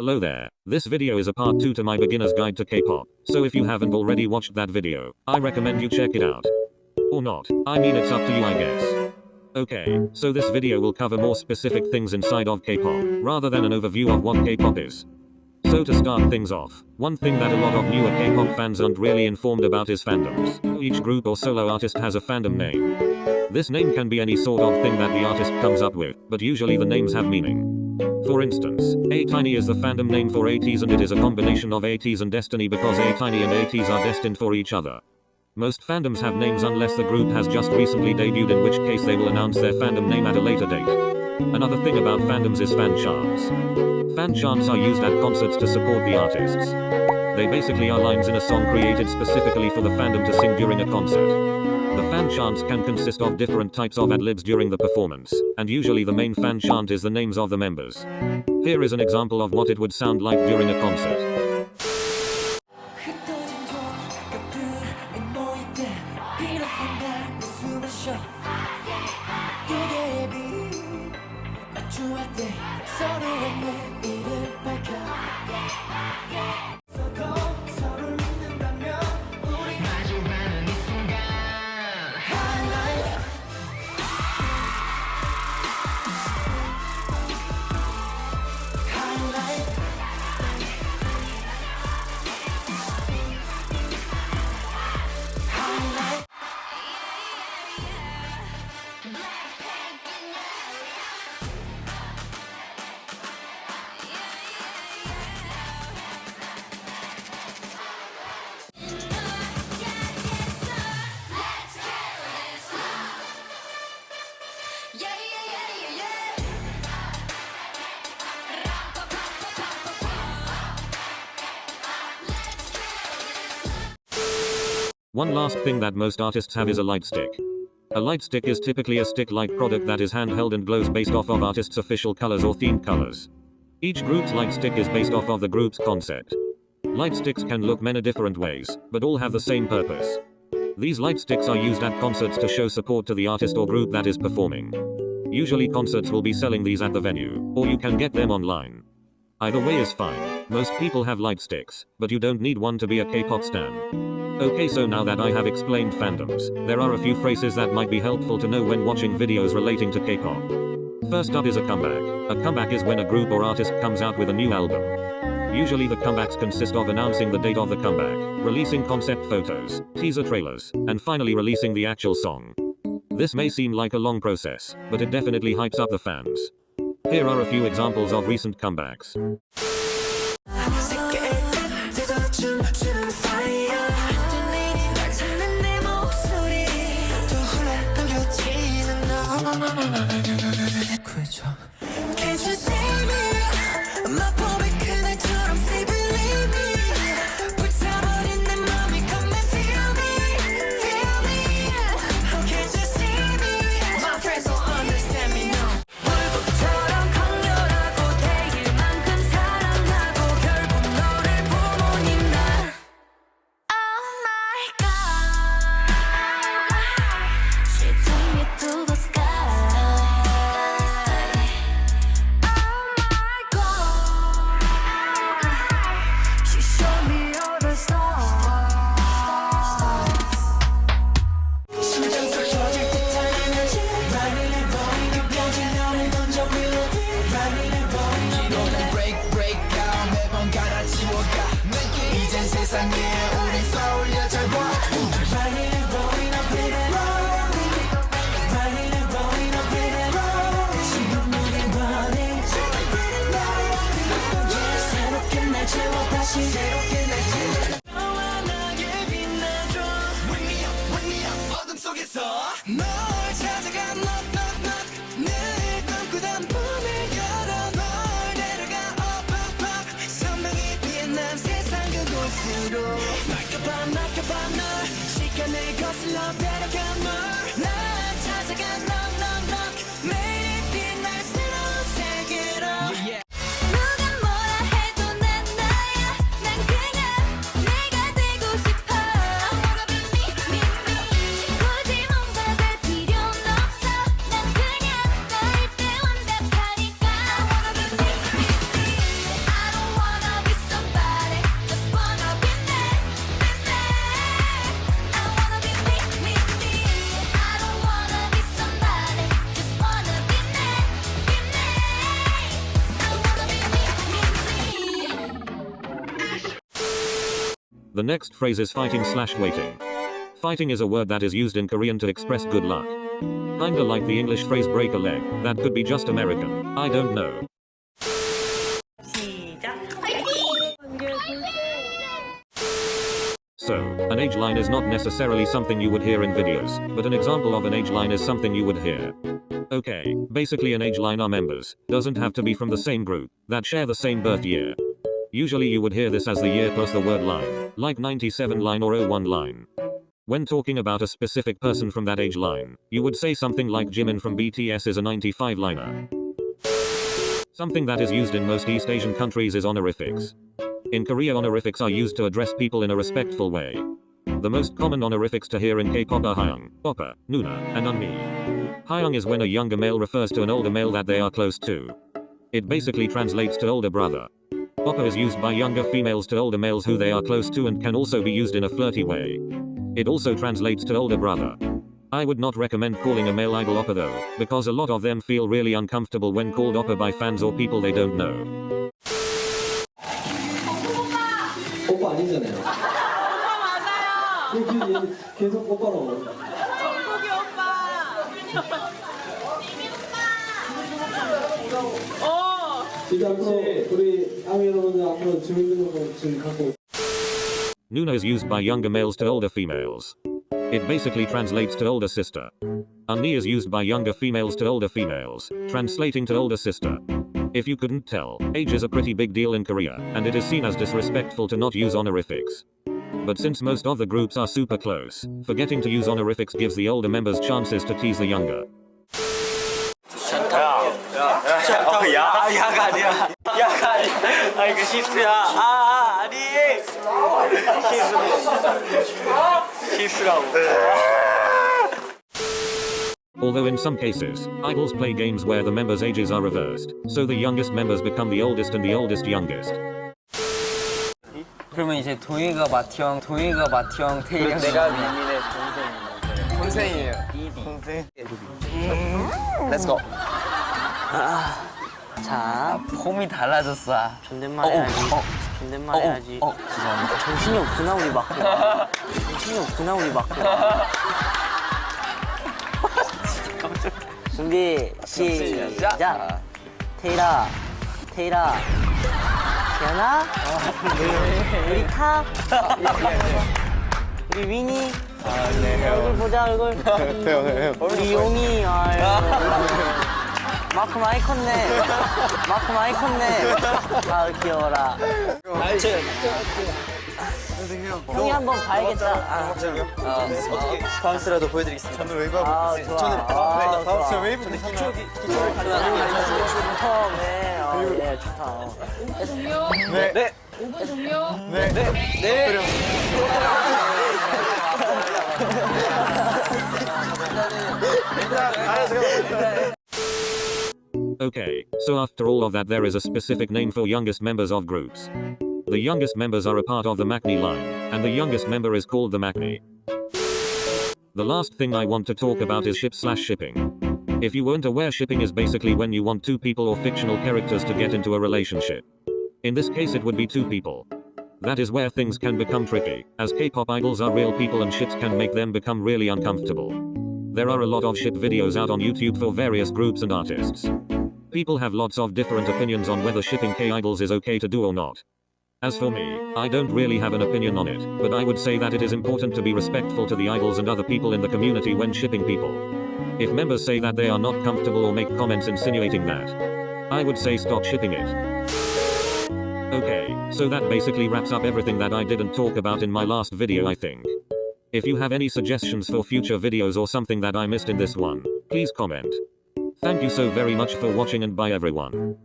Hello there, this video is a part 2 to my beginner's guide to K-pop, so if you haven't already watched that video, I recommend you check it out. Or not, I mean it's up to you I guess. Okay, so this video will cover more specific things inside of K-pop, rather than an overview of what K-pop is. So to start things off, one thing that a lot of newer K-pop fans aren't really informed about is fandoms. Each group or solo artist has a fandom name. This name can be any sort of thing that the artist comes up with, but usually the names have meaning. For instance, A-Tiny is the fandom name for ATEEZ, and it is a combination of ATEEZ and Destiny because A-Tiny and ATEEZ are destined for each other. Most fandoms have names unless the group has just recently debuted, in which case they will announce their fandom name at a later date. Another thing about fandoms is fan chants. Fan chants are used at concerts to support the artists. They basically are lines in a song created specifically for the fandom to sing during a concert. The fan chants can consist of different types of ad-libs during the performance, and usually the main fan chant is the names of the members. Here is an example of what it would sound like during a concert. One last thing that most artists have is a light stick. A light stick is typically a stick-like product that is handheld and glows based off of artists' official colors or themed colors. Each group's light stick is based off of the group's concept. Light sticks can look many different ways, but all have the same purpose. These light sticks are used at concerts to show support to the artist or group that is performing. Usually concerts will be selling these at the venue, or you can get them online. Either way is fine. Most people have light sticks, but you don't need one to be a K-pop stan. Okay, so now that I have explained fandoms, there are a few phrases that might be helpful to know when watching videos relating to K-pop. First up is a comeback. A comeback is when a group or artist comes out with a new album. Usually the comebacks consist of announcing the date of the comeback, releasing concept photos, teaser trailers, and finally releasing the actual song. This may seem like a long process, but it definitely hypes up the fans. Here are a few examples of recent comebacks. The next phrase is fighting/waiting. Fighting is a word that is used in Korean to express good luck. Kinda like the English phrase break a leg, that could be just American, I don't know. So, an age line is not necessarily something you would hear in videos, but an example of an age line is something you would hear. Okay, basically an age line are members, doesn't have to be from the same group, that share the same birth year. Usually you would hear this as the year plus the word line, like 97 line or 01 line. When talking about a specific person from that age line, you would say something like Jimin from BTS is a 95 liner. Something that is used in most East Asian countries is honorifics. In Korea, honorifics are used to address people in a respectful way. The most common honorifics to hear in K-pop are Hyung, Oppa, Nuna, and Unmi. Hyung is when a younger male refers to an older male that they are close to. It basically translates to older brother. Oppa is used by younger females to older males who they are close to and can also be used in a flirty way. It also translates to older brother. I would not recommend calling a male idol Oppa though, because a lot of them feel really uncomfortable when called Oppa by fans or people they don't know. 오빠 아니잖아요. 오빠 맞아요. 계속 오빠라고. 정국이 오빠. 이제 앞으로 우리 아미 여러분들 앞으로 재밌는 거 지금 갖고. Nuna is used by younger males to older females. It basically translates to older sister. Unni is used by younger females to older females, translating to older sister. If you couldn't tell, age is a pretty big deal in Korea, and it is seen as disrespectful to not use honorifics. But since most of the groups are super close, forgetting to use honorifics gives the older members chances to tease the younger. 야가 아니야. 야가 아니야. 아 이거 실수야. 아니. 실수라고. Although in some cases, idols play games where the members' ages are reversed, so the youngest members become the oldest and the oldest youngest. 그러면 이제 동희가 마티형, 태희랑 내가 민민의 동생이에요. 동생. Let's go. 자, 폼이 달라졌어. 존댓말 해야지. 존댓말 해야지. 죄송합니다. 정신이 없구나 우리 막내가. 정신이 없구나 우리 막내가. 준비 시작. 태일아, 태일아, 태연아, 우리 타, 우리 위니, 얼굴 보자 얼굴. 우리 용이, 마크 많이 컸네. 마크 많이 컸네. 아 귀여워라. 형이 한번 봐야겠다. 바운스라도 보여드리겠습니다. 저는 웨이브 하고 있어요. 저는 바운스 웨이브 기초기 처음에 예 좋다. 종료. 네. 5분 종료. 네. Okay, so after all of that there is a specific name for youngest members of groups. The youngest members are a part of the Maknae line, and the youngest member is called the Maknae. The last thing I want to talk about is ship/shipping. If you weren't aware, shipping is basically when you want two people or fictional characters to get into a relationship. In this case it would be two people. That is where things can become tricky, as K-pop idols are real people and ships can make them become really uncomfortable. There are a lot of ship videos out on YouTube for various groups and artists. People have lots of different opinions on whether shipping K-idols is okay to do or not. As for me, I don't really have an opinion on it, but I would say that it is important to be respectful to the idols and other people in the community when shipping people. If members say that they are not comfortable or make comments insinuating that, I would say stop shipping it. Okay, so that basically wraps up everything that I didn't talk about in my last video, I think. If you have any suggestions for future videos or something that I missed in this one, please comment. Thank you so very much for watching and bye everyone.